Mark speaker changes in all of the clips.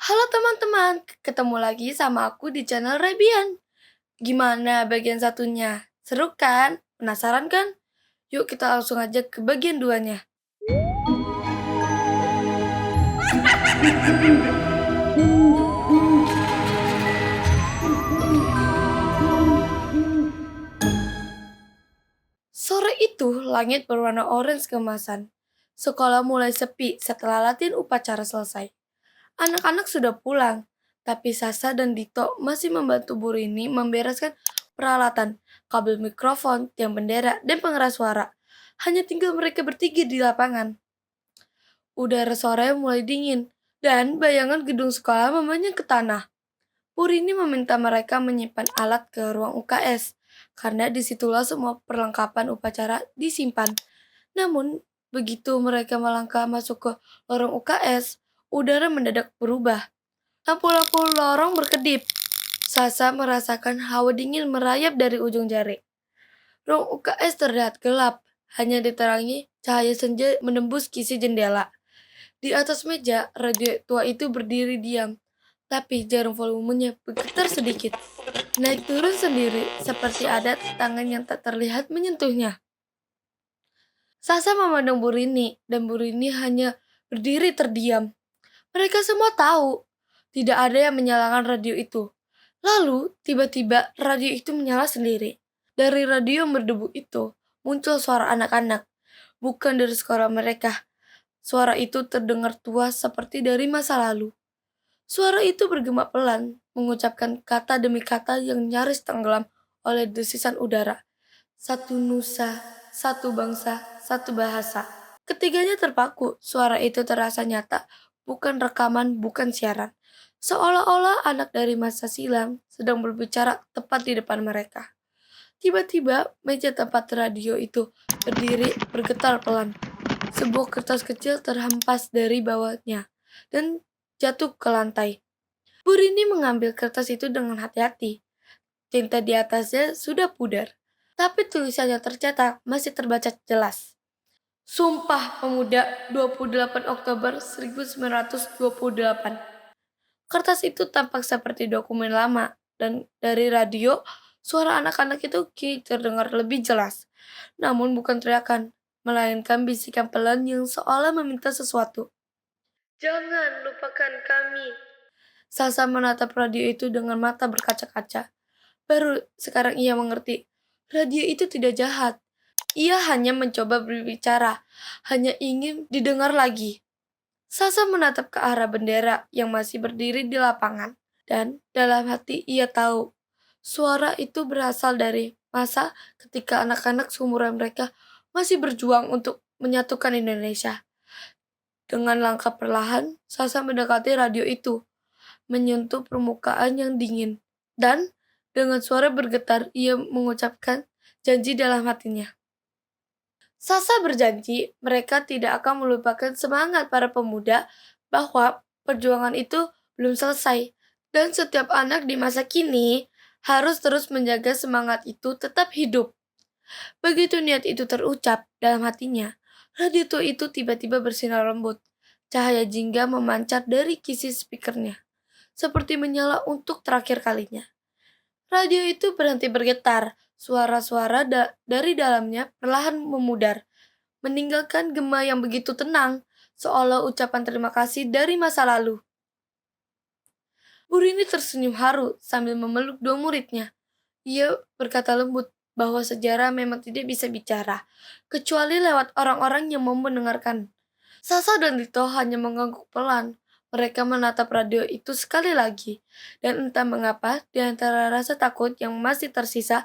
Speaker 1: Halo teman-teman, ketemu lagi sama aku di channel Rebian. Gimana bagian satunya? Seru kan? Penasaran kan? Yuk kita langsung aja ke bagian duanya. Sore itu langit berwarna orange keemasan. Sekolah mulai sepi setelah latihan upacara selesai. Anak-anak sudah pulang, tapi Sasa dan Dito masih membantu Bu Rini membereskan peralatan, kabel mikrofon, tiang bendera, dan pengeras suara. Hanya tinggal mereka bertiga di lapangan. Udara sore mulai dingin, dan bayangan gedung sekolah membanyak ke tanah. Purini meminta mereka menyimpan alat ke ruang UKS, karena disitulah semua perlengkapan upacara disimpan. Namun, begitu mereka melangkah masuk ke lorong UKS, udara mendadak berubah. Lampu-lampu lorong berkedip. Sasa merasakan hawa dingin merayap dari ujung jari. Ruang UKS terlihat gelap, hanya diterangi cahaya senja menembus kisi jendela. Di atas meja, radio tua itu berdiri diam, tapi jarum volumenya bergetar sedikit. Naik turun sendiri, seperti ada tangan yang tak terlihat menyentuhnya. Sasa memandang Bu Rini, dan Bu Rini hanya berdiri terdiam. Mereka semua tahu, tidak ada yang menyalakan radio itu. Lalu, tiba-tiba radio itu menyala sendiri. Dari radio yang berdebu itu, muncul suara anak-anak, bukan dari sekolah mereka. Suara itu terdengar tua seperti dari masa lalu. Suara itu bergema pelan, mengucapkan kata demi kata yang nyaris tenggelam oleh desisan udara. Satu nusa, satu bangsa, satu bahasa. Ketiganya terpaku, suara itu terasa nyata, bukan rekaman, bukan siaran. Seolah-olah anak dari masa silam sedang berbicara tepat di depan mereka. Tiba-tiba, meja tempat radio itu berdiri bergetar pelan. Sebuah kertas kecil terhempas dari bawahnya dan jatuh ke lantai. Bu Rini mengambil kertas itu dengan hati-hati. Tinta di atasnya sudah pudar, tapi tulisannya tercetak masih terbaca jelas. Sumpah Pemuda 28 Oktober 1928. Kertas itu tampak seperti dokumen lama, dan dari radio, suara anak-anak itu kini terdengar lebih jelas. Namun bukan teriakan, melainkan bisikan pelan yang seolah meminta sesuatu. Jangan lupakan kami. Sasa menatap radio itu dengan mata berkaca-kaca. Baru sekarang ia mengerti, radio itu tidak jahat. Ia hanya mencoba berbicara, hanya ingin didengar lagi. Sasa menatap ke arah bendera yang masih berdiri di lapangan. Dan dalam hati ia tahu, suara itu berasal dari masa ketika anak-anak seumuran mereka masih berjuang untuk menyatukan Indonesia. Dengan langkah perlahan, Sasa mendekati radio itu, menyentuh permukaan yang dingin. Dan dengan suara bergetar, ia mengucapkan janji dalam hatinya. Sasa berjanji mereka tidak akan melupakan semangat para pemuda bahwa perjuangan itu belum selesai. Dan setiap anak di masa kini harus terus menjaga semangat itu tetap hidup. Begitu niat itu terucap dalam hatinya, radio itu tiba-tiba bersinar lembut. Cahaya jingga memancar dari kisi speakernya, seperti menyala untuk terakhir kalinya. Radio itu berhenti bergetar, suara-suara dari dalamnya perlahan memudar, meninggalkan gema yang begitu tenang, seolah ucapan terima kasih dari masa lalu. Bu Rini tersenyum haru sambil memeluk dua muridnya. Ia berkata lembut bahwa sejarah memang tidak bisa bicara, kecuali lewat orang-orang yang mau mendengarkan. Sasa dan Dito hanya mengangguk pelan. Mereka menatap radio itu sekali lagi. Dan entah mengapa, di antara rasa takut yang masih tersisa,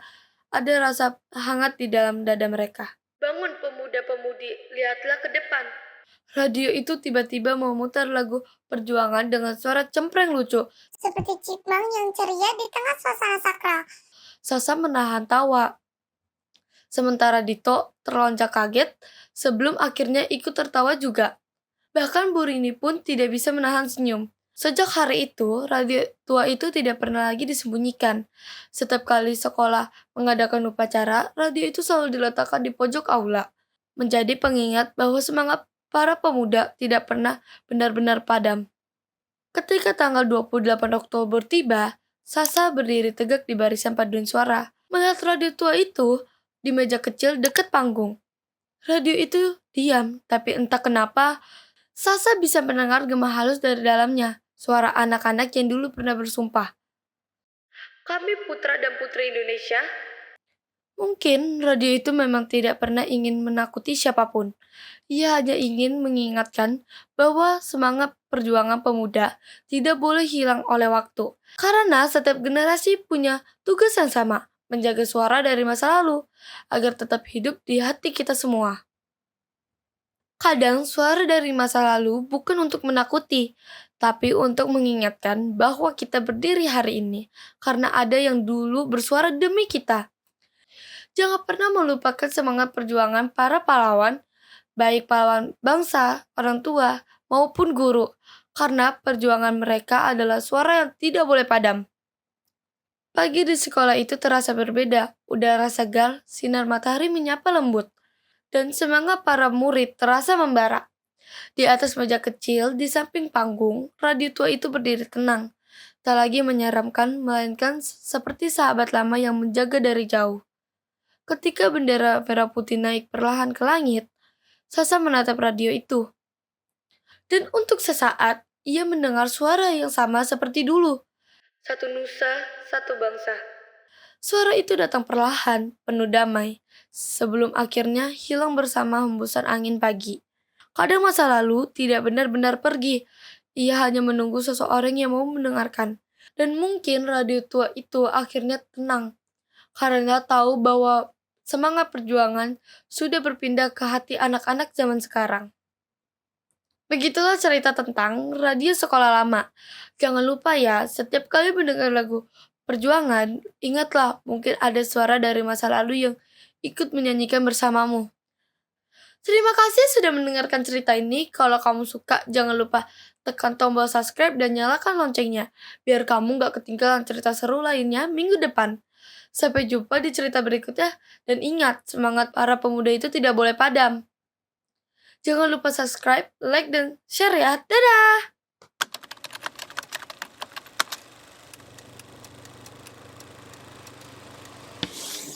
Speaker 1: ada rasa hangat di dalam dada mereka. Bangun pemuda-pemudi, lihatlah ke depan. Radio itu tiba-tiba memutar lagu perjuangan dengan suara cempreng lucu.
Speaker 2: Seperti chipmunk yang ceria di tengah suasana sakral.
Speaker 1: Sasa menahan tawa. Sementara Dito terlonjak kaget sebelum akhirnya ikut tertawa juga. Bahkan Bu Rini pun tidak bisa menahan senyum. Sejak hari itu, radio tua itu tidak pernah lagi disembunyikan. Setiap kali sekolah mengadakan upacara, radio itu selalu diletakkan di pojok aula. Menjadi pengingat bahwa semangat para pemuda tidak pernah benar-benar padam. Ketika tanggal 28 Oktober tiba, Sasa berdiri tegak di barisan paduan suara, melihat radio tua itu di meja kecil dekat panggung. Radio itu diam, tapi entah kenapa Sasa bisa mendengar gema halus dari dalamnya, suara anak-anak yang dulu pernah bersumpah. Kami putra dan putri Indonesia. Mungkin radio itu memang tidak pernah ingin menakuti siapapun. Ia hanya ingin mengingatkan bahwa semangat perjuangan pemuda tidak boleh hilang oleh waktu. Karena setiap generasi punya tugas yang sama, menjaga suara dari masa lalu, agar tetap hidup di hati kita semua. Kadang suara dari masa lalu bukan untuk menakuti, tapi untuk mengingatkan bahwa kita berdiri hari ini karena ada yang dulu bersuara demi kita. Jangan pernah melupakan semangat perjuangan para pahlawan, baik pahlawan bangsa, orang tua, maupun guru, karena perjuangan mereka adalah suara yang tidak boleh padam. Pagi di sekolah itu terasa berbeda, udara segar, sinar matahari menyapa lembut, dan semangat para murid terasa membara. Di atas meja kecil, di samping panggung, radio tua itu berdiri tenang, tak lagi menyeramkan, melainkan seperti sahabat lama yang menjaga dari jauh. Ketika bendera merah putih naik perlahan ke langit, Sasa menatap radio itu. Dan untuk sesaat, ia mendengar suara yang sama seperti dulu. Satu nusa, satu bangsa. Suara itu datang perlahan, penuh damai, sebelum akhirnya hilang bersama hembusan angin pagi. Kadang masa lalu tidak benar-benar pergi, ia hanya menunggu seseorang yang mau mendengarkan. Dan mungkin radio tua itu akhirnya tenang, karena tahu bahwa semangat perjuangan sudah berpindah ke hati anak-anak zaman sekarang. Begitulah cerita tentang radio sekolah lama. Jangan lupa ya, setiap kali mendengar lagu perjuangan, ingatlah mungkin ada suara dari masa lalu yang ikut menyanyikan bersamamu. Terima kasih sudah mendengarkan cerita ini. Kalau kamu suka, jangan lupa tekan tombol subscribe dan nyalakan loncengnya, biar kamu gak ketinggalan cerita seru lainnya minggu depan. Sampai jumpa di cerita berikutnya, dan ingat, semangat para pemuda itu tidak boleh padam. Jangan lupa subscribe, like, dan share ya. Dadah!